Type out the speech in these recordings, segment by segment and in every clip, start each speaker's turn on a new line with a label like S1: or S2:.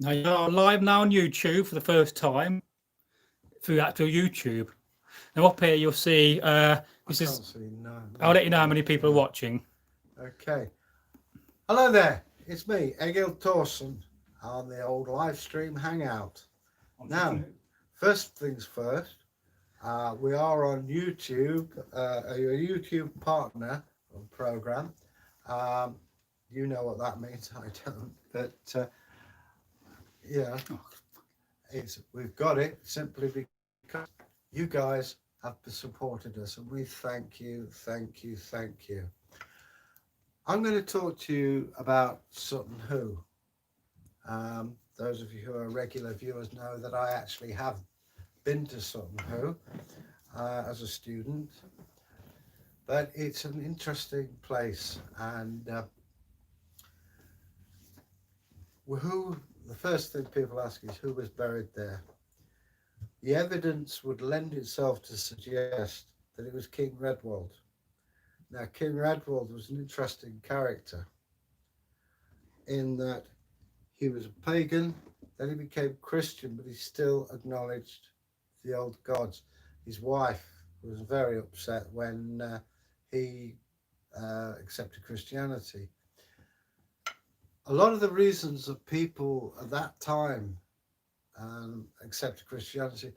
S1: Now you're live now on YouTube for the first time through actual YouTube. Now up here you'll see this is. I'll let you know how many people are watching.
S2: Okay. Hello there. It's me, Egil Thorsson, on the old Livestream Hangout. Now, first things first, we are on YouTube, a YouTube partner program. You know what that means, I don't, but yeah, we've got it simply because you guys have supported us, and we thank you, thank you, thank you. I'm going to talk to you about Sutton Hoo. Those of you who are regular viewers know that I actually have been to Sutton Hoo as a student, but it's an interesting place, and the first thing people ask is who was buried there. The evidence would lend itself to suggest that it was King Redwald. Now, King Redwald was an interesting character in that he was a pagan, then he became Christian, but he still acknowledged the old gods. His wife was very upset when he accepted Christianity. A lot of the reasons that people at that time accepted Christianity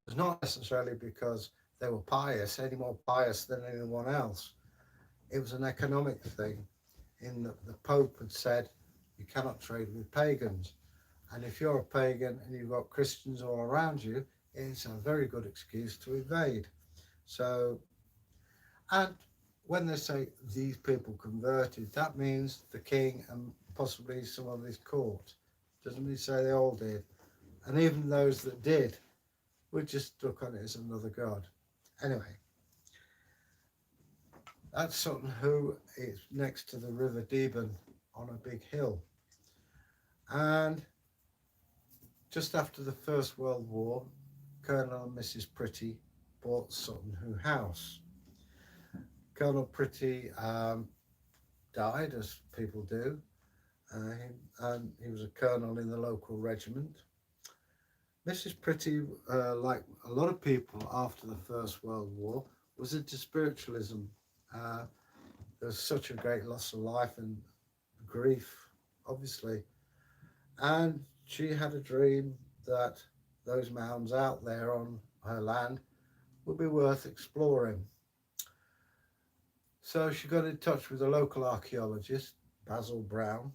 S2: was not necessarily because they were pious, any more pious than anyone else. It was an economic thing, in that the Pope had said you cannot trade with pagans, and if you're a pagan and you've got Christians all around you, it's a very good excuse to invade. So, and when they say these people converted, that means the king and possibly some of his court. Doesn't mean say they all did, and even those that did were just stuck on it as another god. Anyway, that's Sutton Hoo. It's next to the River Deben on a big hill. And just after the First World War, Colonel and Mrs. Pretty bought Sutton Hoo House. Colonel Pretty died, as people do, and he was a colonel in the local regiment. Mrs. Pretty, like a lot of people after the First World War, was into spiritualism. There was such a great loss of life and grief, obviously, and she had a dream that those mounds out there on her land would be worth exploring. So she got in touch with a local archaeologist, Basil Brown,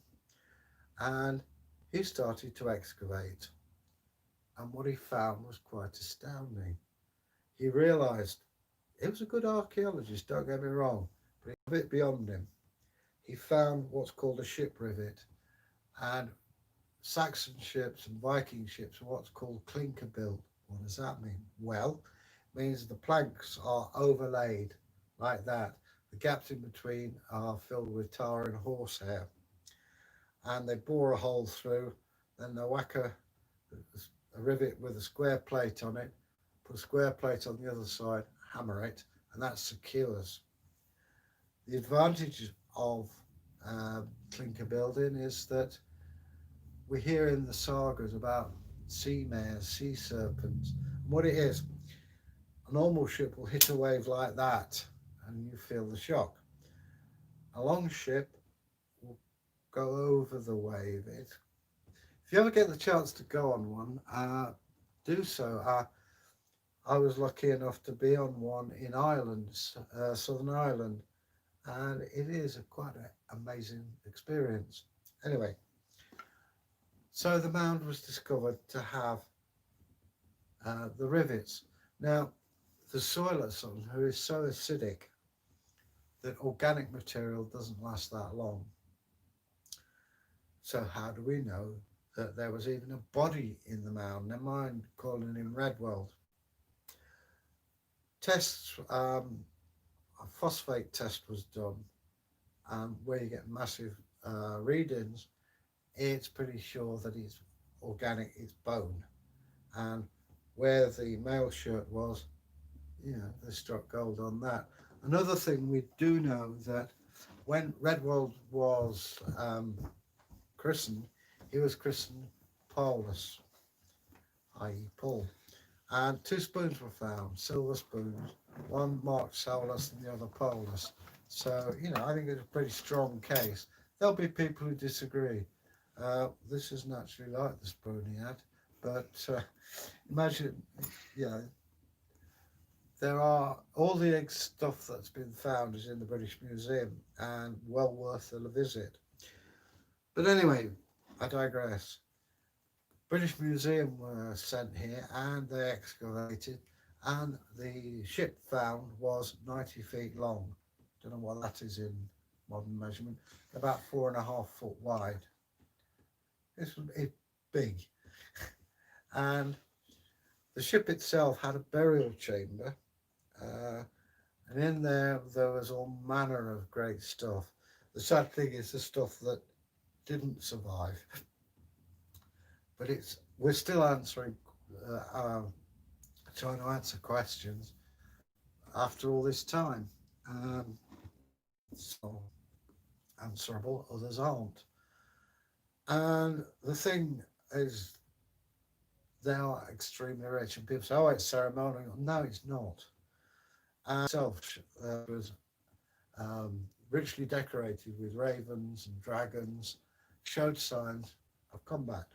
S2: and he started to excavate, and what he found was quite astounding. He realized he was a good archaeologist, don't get me wrong, but a bit beyond him. He found what's called a ship rivet, and Saxon ships and Viking ships are what's called clinker built. What does that mean? Well, it means the planks are overlaid like that. The gaps in between are filled with tar and horsehair, and they bore a hole through, then they whack a rivet with a square plate on it, put a square plate on the other side, hammer it, and that secures. The advantage of clinker building is that we hear in the sagas about sea mares, sea serpents. And what it is, a normal ship will hit a wave like that and you feel the shock. A long ship will go over the wave. If you ever get the chance to go on one, do so. I was lucky enough to be on one in Ireland, Southern Ireland, and it is quite an amazing experience. Anyway, so the mound was discovered to have the rivets. Now, the soil at Sutton Hoo is so acidic that organic material doesn't last that long. So how do we know that there was even a body in the mound? Never mind calling him Redwald. Tests, a phosphate test was done, where you get massive readings. It's pretty sure that it's organic, it's bone. And where the mail shirt was, they struck gold on that. Another thing we do know that when Redwald was christened, he was christened Paulus, i.e. Paul. And 2 spoons were found, silver spoons, one marked Solus and the other Paulus. So, you know, I think it's a pretty strong case. There'll be people who disagree. This isn't actually like the spoon he had, but imagine, you know, there are all the stuff that's been found is in the British Museum and well worth a visit. But anyway, I digress. British Museum were sent here and they excavated, and the ship found was 90 feet long. Don't know what that is in modern measurement. About 4.5 foot wide. It's big. And the ship itself had a burial chamber, and in there was all manner of great stuff. The sad thing is the stuff that didn't survive. But we're still answering, trying to answer questions after all this time. So answerable, others aren't. And the thing is, they are extremely rich, and people say, "Oh, it's ceremonial." No, it's not. And itself was richly decorated with ravens and dragons, showed signs of combat.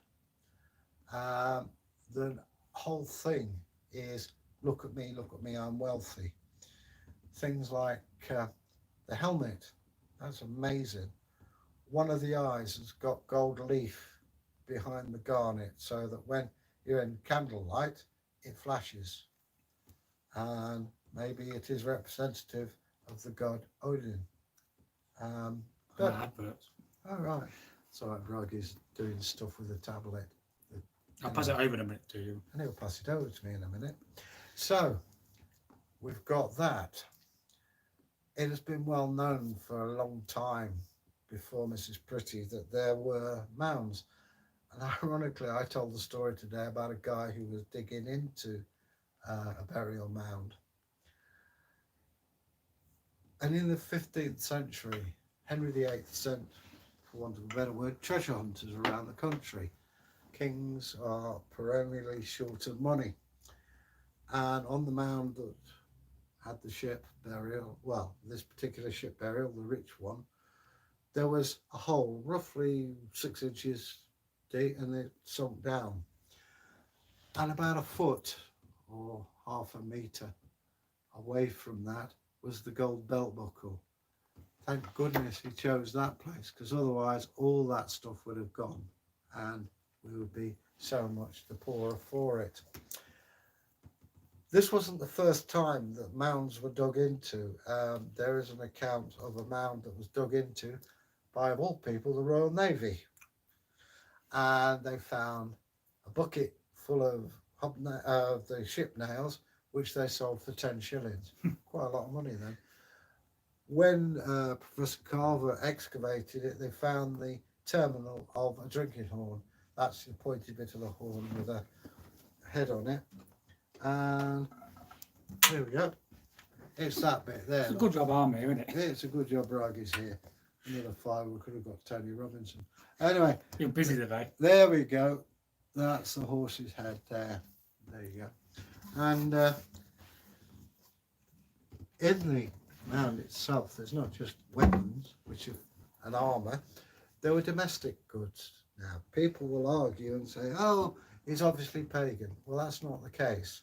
S2: The whole thing is, look at me, I'm wealthy. Things like the helmet, that's amazing. One of the eyes has got gold leaf behind the garnet so that when you're in candlelight, it flashes. And maybe it is representative of the god Odin.
S1: Adverts.
S2: Oh, right. So Bragi's doing stuff with a tablet.
S1: I'll pass it over in a minute to you.
S2: And he'll pass it over to me in a minute. So, we've got that. It has been well known for a long time before Mrs. Pretty that there were mounds. And ironically, I told the story today about a guy who was digging into a burial mound. And in the 15th century, Henry VIII sent, for want of a better word, treasure hunters around the country. Kings are perennially short of money. And on the mound that had the ship burial, well, this particular ship burial, the rich one, there was a hole roughly 6 inches deep, and it sunk down. And about a foot or half a metre away from that was the gold belt buckle. Thank goodness he chose that place, because otherwise all that stuff would have gone and we would be so much the poorer for it. This wasn't the first time that mounds were dug into. There is an account of a mound that was dug into by, of all people, the Royal Navy. And they found a bucket full of the ship nails, which they sold for 10 shillings. Quite a lot of money then. When Professor Carver excavated it, they found the terminal of a drinking horn. That's the pointy bit of the horn with a head on it. And here we go. It's that bit there.
S1: It's a good job arm here, isn't it?
S2: It's a good job Bragi's here. Another 5, we could have got Tony Robinson. Anyway.
S1: You're busy today.
S2: There we go. That's the horse's head there. There you go. And in the mound itself, there's not just weapons, which are an armour. There were domestic goods. Now, people will argue and say, oh, he's obviously pagan. Well, that's not the case.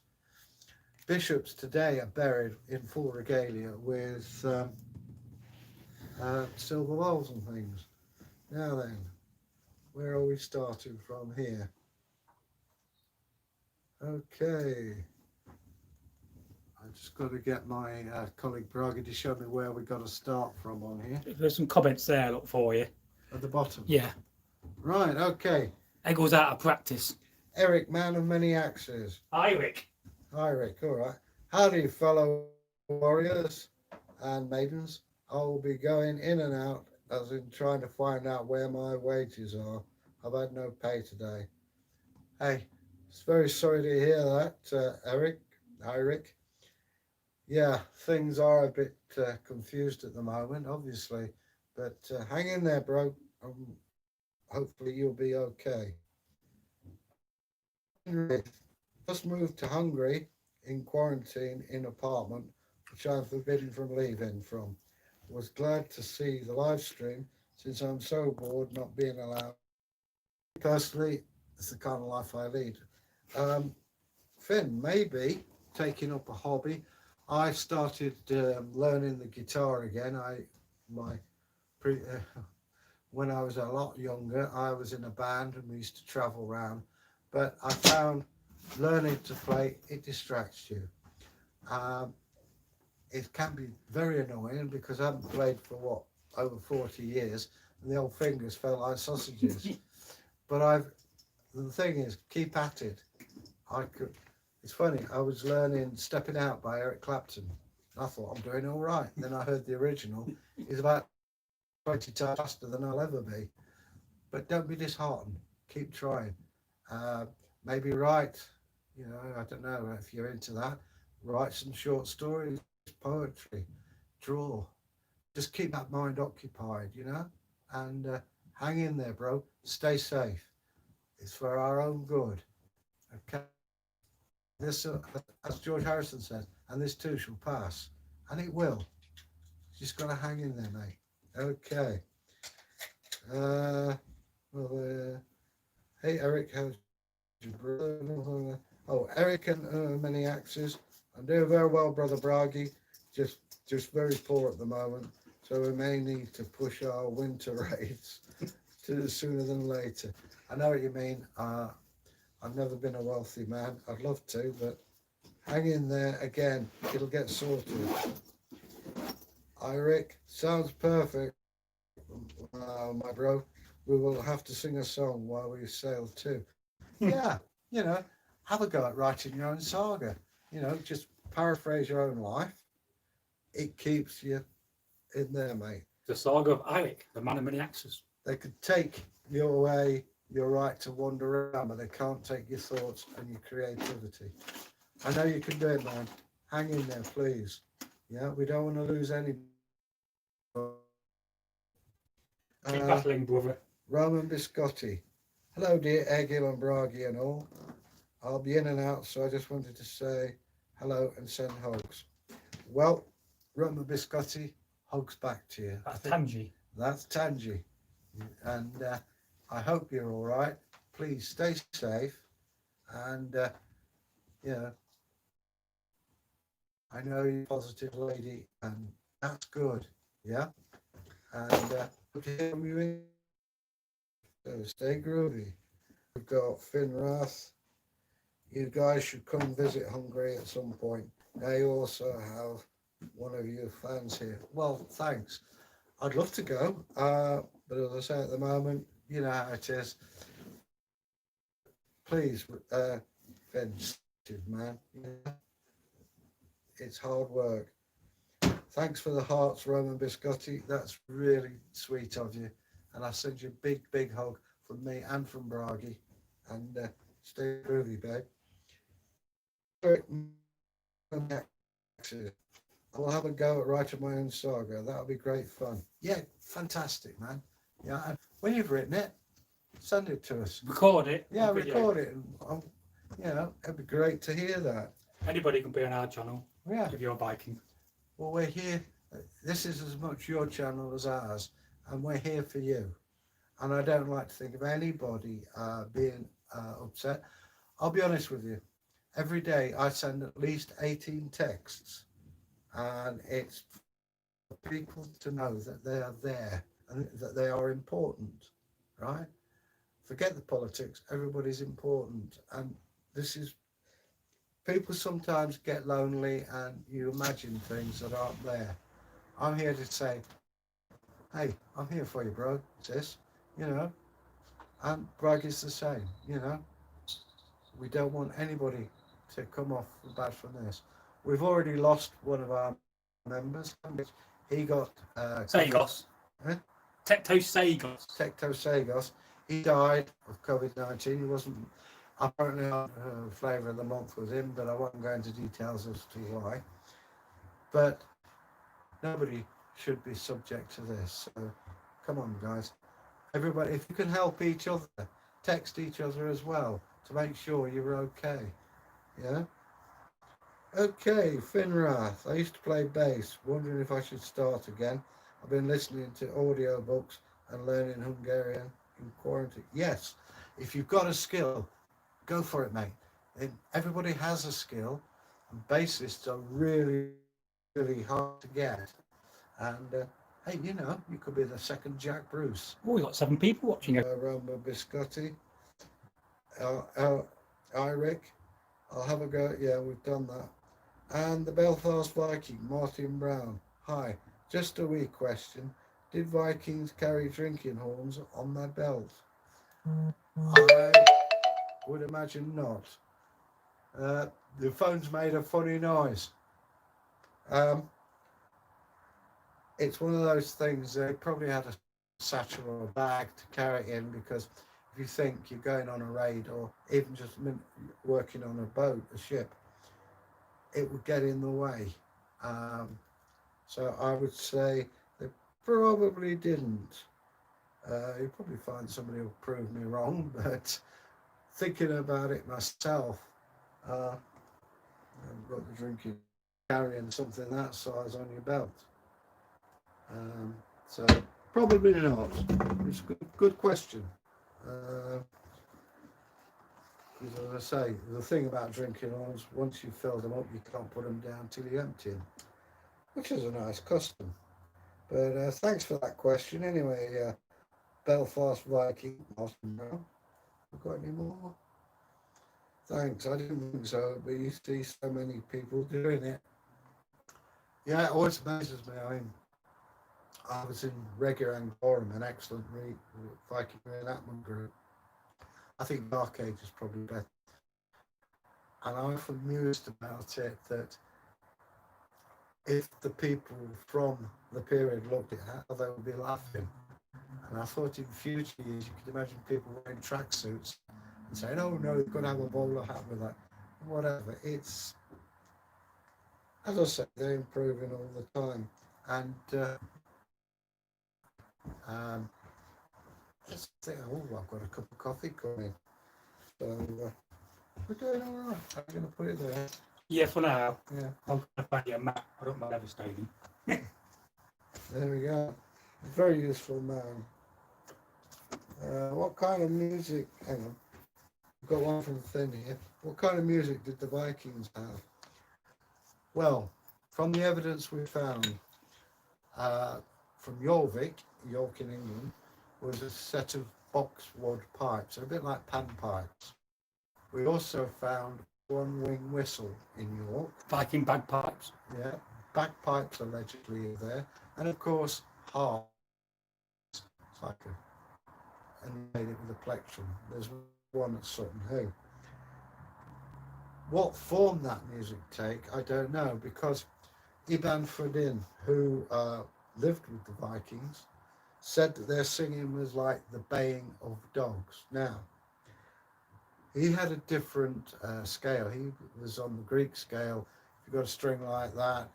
S2: Bishops today are buried in full regalia with silver bowls and things. Now then, where are we starting from here? Okay. I just got to get my colleague Bragi to show me where we got to start from on here.
S1: There's some comments there, look, for you.
S2: At the bottom?
S1: Yeah.
S2: Right, okay.
S1: Egil's out of practice.
S2: Eric, man of many axes.
S1: Hi, Rick.
S2: Hi, Rick. All right. Howdy, fellow warriors and maidens. I will be going in and out, as in trying to find out where my wages are. I've had no pay today. Hey, it's very sorry to hear that, Eric. Hi, Rick. Yeah, things are a bit confused at the moment, obviously, but hang in there, bro. Hopefully you'll be okay. Just moved to Hungary in quarantine in apartment, which I'm forbidden from leaving from. Was glad to see the live stream since I'm so bored not being allowed. Personally, it's the kind of life I lead. Finn, maybe taking up a hobby. I started learning the guitar again. When I was a lot younger, I was in a band and we used to travel around. But I found learning to play, it distracts you. It can be very annoying because I haven't played for over 40 years, and the old fingers felt like sausages. But the thing is, keep at it. It's funny, I was learning Stepping Out by Eric Clapton. I thought I'm doing all right. Then I heard the original. It's about 20 times faster than I'll ever be. But don't be disheartened. Keep trying. Maybe write, I don't know if you're into that. Write some short stories, poetry, draw. Just keep that mind occupied, and hang in there, bro. Stay safe. It's for our own good. Okay. This, as George Harrison said, and this too shall pass, and it will. Just got to hang in there, mate. Okay. Hey, Eric, how's your brother? Oh, Eric and many axes. I'm doing very well, brother Bragi. Just very poor at the moment, so we may need to push our winter rates to sooner than later. I know what you mean. I've never been a wealthy man. I'd love to, but hang in there. Again, it'll get sorted. Eric, sounds perfect, my bro. We will have to sing a song while we sail too. Yeah, have a go at writing your own saga. Just paraphrase your own life. It keeps you in there, mate.
S1: The saga of Eric, the man of many axes.
S2: They could take your right to wander around, but they can't take your thoughts and your creativity. I know you can do it, man. Hang in there, please. Yeah, we don't want to lose any.
S1: Keep battling, brother.
S2: Roman Biscotti. Hello, dear Egil and Bragi and all. I'll be in and out, so I just wanted to say hello and send hugs. Well, Roman Biscotti, hugs back to you.
S1: That's Tangi.
S2: That's Tangi. And I hope you're all right. Please stay safe. And, I know you're a positive lady, and that's good. Yeah. And good to hear from you. So stay groovy. We've got Finn Rath. You guys should come visit Hungary at some point. They also have one of your fans here. Well, thanks. I'd love to go, but as I say at the moment, you know how it is. Please, Finn, man. It's hard work. Thanks for the hearts, Roman Biscotti. That's really sweet of you. And I send you a big, big hug from me and from Bragi. And stay groovy, babe. I'll have a go at writing my own saga. That'll be great fun. Yeah, fantastic, man. Yeah, and when you've written it, send it to us.
S1: Record it.
S2: Yeah, record it. And, it'd be great to hear that.
S1: Anybody can be on our channel.
S2: Yeah.
S1: If you're Viking.
S2: Well, we're here. This is as much your channel as ours, and we're here for you. And I don't like to think of anybody being upset. I'll be honest with you. Every day I send at least 18 texts, and it's for people to know that they are there and that they are important, right? Forget the politics. Everybody's important, and this is. People sometimes get lonely and you imagine things that aren't there. I'm here to say, hey, I'm here for you, bro, sis, and Bragi's the same, We don't want anybody to come off bad from this. We've already lost one of our members. He got...
S1: Sagas.
S2: Huh?
S1: Techno
S2: Sagas. He died of COVID-19. He wasn't... Apparently, flavour of the month was him, but I won't go into details as to why. But nobody should be subject to this. So come on, guys. Everybody, if you can help each other, text each other as well. to make sure you were okay. Yeah. Okay, Finrath. I used to play bass, wondering if I should start again. I've been listening to audiobooks and learning Hungarian in quarantine. Yes, if you've got a skill, go for it, mate. Everybody has a skill, and bassists are really, really hard to get. And hey, you know, you could be the second Jack Bruce.
S1: Oh, we've got 7 people watching it.
S2: Roma Biscotti, Eric, I'll have a go. Yeah, we've done that. And the Belfast Viking, Martin Brown. Hi, just a wee question. Did Vikings carry drinking horns on their belt? I would imagine not. The phone's made a funny noise. It's one of those things, they probably had a satchel or a bag to carry it in, because if you think you're going on a raid or even just working on a boat, a ship, it would get in the way. So I would say they probably didn't. You'll probably find somebody who'll prove me wrong, but thinking about it myself, I've got the drinking, carrying something that size on your belt. So probably not. It's a good question. Because as I say, the thing about drinking horns, once you've filled them up, you can't put them down till you empty them, which is a nice custom. But thanks for that question. Anyway, Belfast Viking, Martin Brown. Have got any more? Thanks. I didn't think so, but you see so many people doing it. Yeah, it always amazes me. I mean, I was in Regular Anglorum, an excellent Viking reenactment group. I think Dark Age is probably better. And I often mused about it that if the people from the period looked at how they would be laughing. And I thought in future years you could imagine people wearing tracksuits and saying, oh no, you've got to have a bowler hat with that. Whatever. It's, as I say, they're improving all the time. And let's think, oh, I've got a cup of coffee coming. So we're doing all right. I'm going to put it there.
S1: Yeah, for now.
S2: Yeah.
S1: I'm going to find you a map. I don't mind devastating.
S2: There we go. Very useful man. What kind of music? Hang on. We've got one from Thin here. What kind of music did the Vikings have? Well, from the evidence we found from Jorvik, York in England, was a set of boxwood pipes, a bit like panpipes. We also found one wing whistle in York.
S1: Viking bagpipes.
S2: Yeah, bagpipes allegedly are there, and of course harps. It's like and made it with a plectrum. There's one at Sutton Hoo. What form that music take, I don't know, because Iban Fredin, who lived with the Vikings, said that their singing was like the baying of dogs. Now, he had a different scale. He was on the Greek scale. If you got a string like that,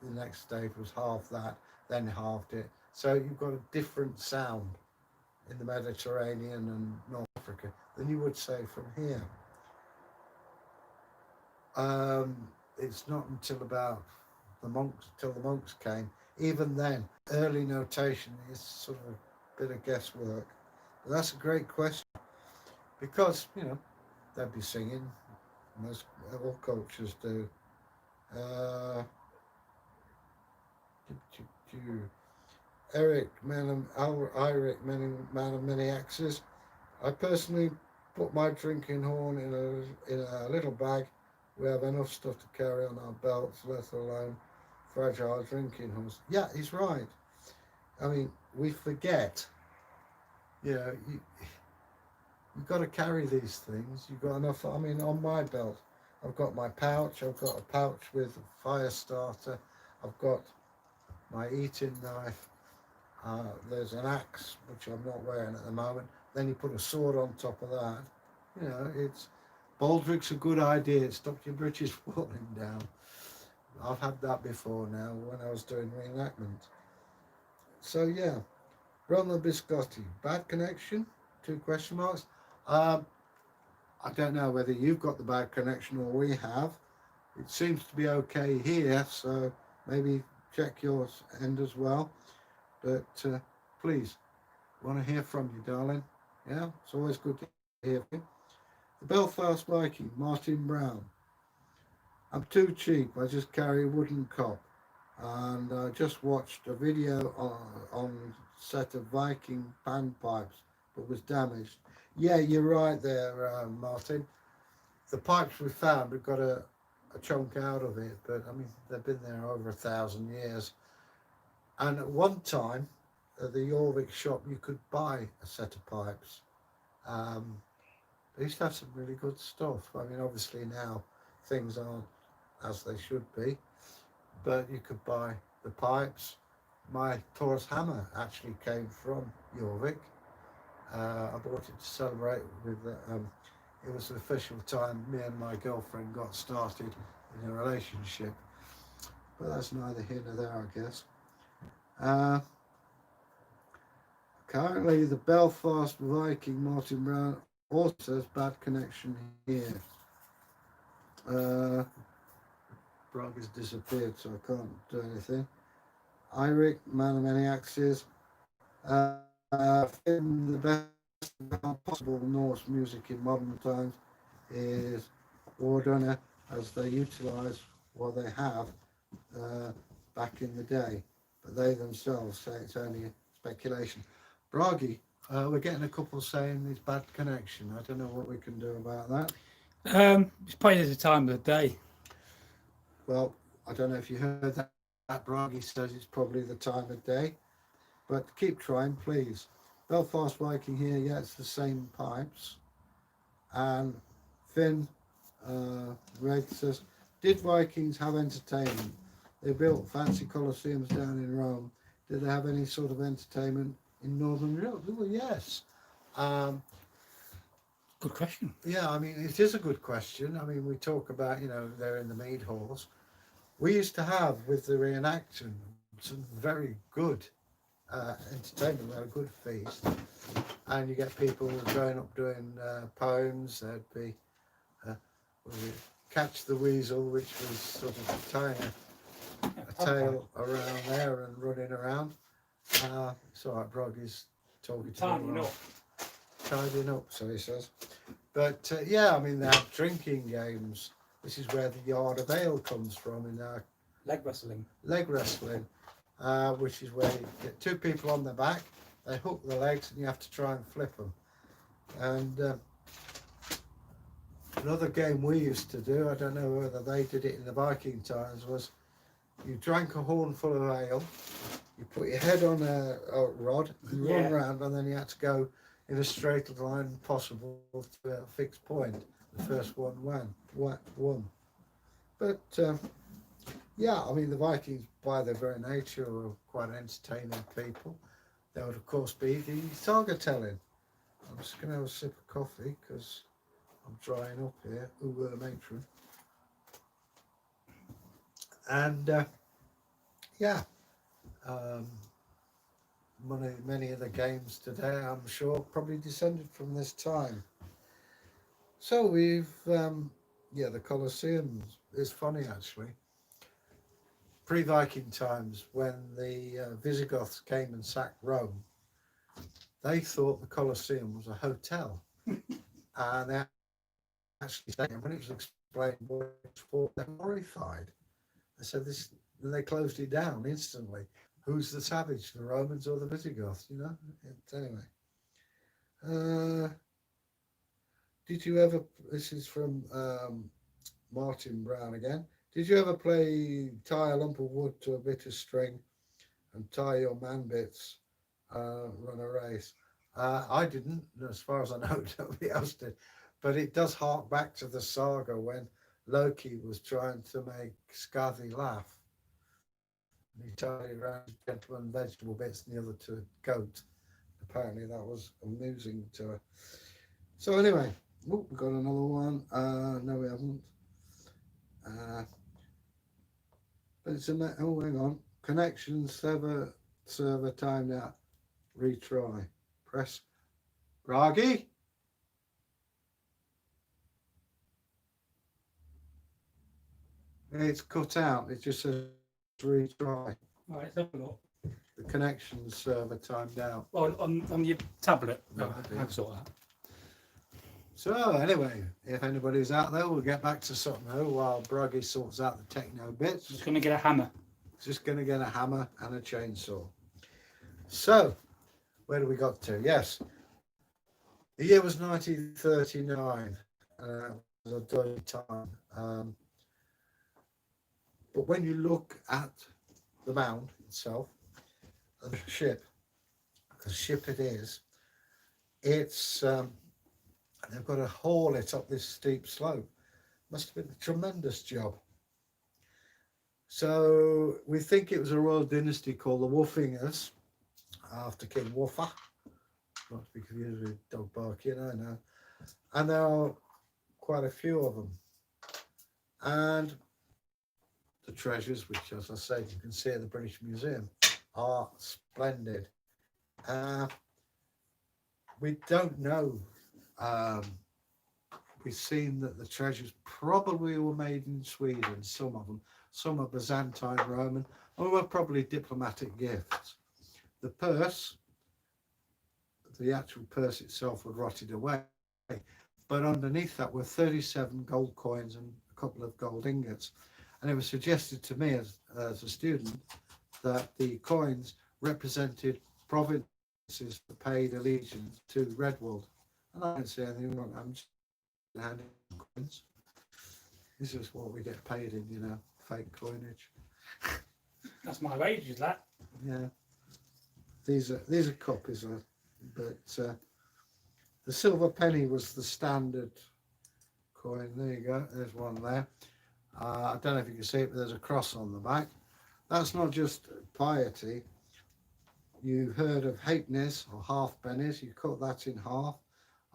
S2: the next stage was half that, then halved it. So you've got a different sound in the Mediterranean and North Africa than you would say from here. It's not until about the monks came. Even then, early notation is sort of a bit of guesswork. But that's a great question, because, you know, they'd be singing, most all cultures do. Eric, man of many axes. I personally put my drinking horn in a little bag. We have enough stuff to carry on our belts, let alone fragile drinking horns. Yeah, he's right. I mean, we forget. You know, you've got to carry these things. You've got enough. I mean, on my belt, I've got my pouch. I've got a pouch with a fire starter. I've got my eating knife. There's an axe, which I'm not wearing at the moment. Then you put a sword on top of that. You know, it's baldric's a good idea. It stopped your britches falling down. I've had that before now when I was doing reenactment. So yeah, Rona Biscotti, bad connection? 2 question marks. I don't know whether you've got the bad connection or we have. It seems to be okay here, so maybe check your end as well. But please, want to hear from you, darling. Yeah, it's always good to hear from you. The Belfast Viking, Martin Brown. I'm too cheap. I just carry a wooden cop. And I just watched a video on a set of Viking panpipes, but was damaged. Yeah, you're right there, Martin. The pipes we found, we've got a chunk out of it, but I mean, they've been there over 1,000 years. And at one time, at the Jorvik shop, you could buy a set of pipes. They used to have some really good stuff. I mean, obviously now things aren't as they should be, but you could buy the pipes. My Taurus hammer actually came from Jorvik. I bought it to celebrate with, it was the official time me and my girlfriend got started in a relationship. But that's neither here nor there, I guess. Currently, the Belfast Viking Martin Brown also has bad connection here. Bragi's disappeared, so I can't do anything. Eirik, man of many axes. The best possible Norse music in modern times is Wardunner, as they utilise what they have back in the day, but they themselves say it's only speculation. Bragi, we're getting a couple saying it's bad connection. I don't know what we can do about that.
S1: It's probably the time of the day.
S2: Well, I don't know if you heard that. Bragi says it's probably the time of day, but keep trying, please. Belfast Viking here, yeah, it's the same pipes. And Finn Red says, did Vikings have entertainment? They built fancy colosseums down in Rome. Did they have any sort of entertainment in Northern Europe? Well, yes.
S1: Good question.
S2: Yeah, I mean, it is a good question. I mean, we talk about, you know, they're in the mead halls. We used to have, with the reenacting, some very good entertainment. We had a good feast. And you get people going up doing poems. There'd be Catch the Weasel, which was sort of tying a tail around there and running around. It's all right, Bragi's talking to me. Tidying up, so he says. But yeah, I mean, they have drinking games. This is where the Yard of Ale comes from in our
S1: Leg wrestling.
S2: Leg wrestling, which is where you get two people on the back, they hook the legs and you have to try and flip them. And another game we used to do, I don't know whether they did it in the Viking times, was you drank a horn full of ale, you put your head on a rod, you run around, and then you had to go in a straight line possible to a fixed point. The first one won. But yeah, I mean, the Vikings, by their very nature, were quite entertaining people. There would, of course, be the saga telling. I'm just going to have a sip of coffee because I'm drying up here. Ooh, matron. And yeah, many of the games today, I'm sure, probably descended from this time. So we've, yeah, the Colosseum is funny actually. Pre-Viking times, when the Visigoths came and sacked Rome, they thought the Colosseum was a hotel. And they actually said, when it was explained what it's for, they're horrified. They said this, and they closed it down instantly. Who's the savage, the Romans or the Visigoths, you know? Anyway. Did you ever, this is from Martin Brown again, did you ever tie a lump of wood to a bit of string and tie your man bits, run a race? I didn't, as far as I know, nobody else did. But it does hark back to the saga when Loki was trying to make Skathi laugh. And he tied it around gentleman vegetable bits and the other to a goat. Apparently that was amusing to her. So anyway, we've got another one. No, we haven't. But it's a, oh, hang on. Connection server timed out. Retry. Press. Bragi? It's cut out. It just says retry.
S1: Right, let's have a look.
S2: The connection server timed out.
S1: Well, on your tablet.
S2: Right, yeah.
S1: I've sort that.
S2: So anyway, if anybody's out there, we'll get back to Sutton Hoo while Bragi sorts out the techno bits.
S1: Just going to get a hammer.
S2: Just going to get a hammer and a chainsaw. So, where do we got to? Yes, the year was 1939. It was a dirty time. But when you look at the mound itself, the ship it is, it's they've got to haul it up this steep slope. Must have been a tremendous job. So we think it was a royal dynasty called the Woofingers, after King Woofer, not to be confused with dog barking, I know. And there are quite a few of them. And the treasures, which, as I said, you can see at the British Museum, are splendid. We don't know. We've seen that the treasures probably were made in Sweden, some of them. Some are Byzantine, Roman, and were probably diplomatic gifts. The purse, the actual purse itself had rotted away, but underneath that were 37 gold coins and a couple of gold ingots. And it was suggested to me as a student that the coins represented provinces that paid allegiance to Redwood. And I didn't see anything wrong. I'm just handing coins. This is what we get paid in, you know, fake coinage.
S1: That's my wages, that.
S2: Yeah. These are copies of, but the silver penny was the standard coin. There you go. There's one there. I don't know if you can see it, but there's a cross on the back. That's not just piety. You heard of halfpennies or half pennies. You cut that in half.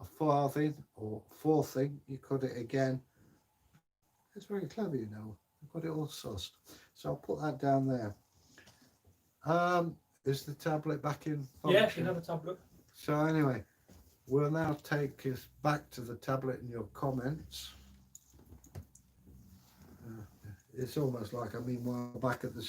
S2: A farthing or fourthing, you cut it again. It's very clever, you know. I've got it all sussed. So I'll put that down there. Is the tablet back in function?
S1: Yeah, you have a tablet.
S2: So anyway, we'll now take us back to the tablet and your comments. It's almost like I'm meanwhile back at the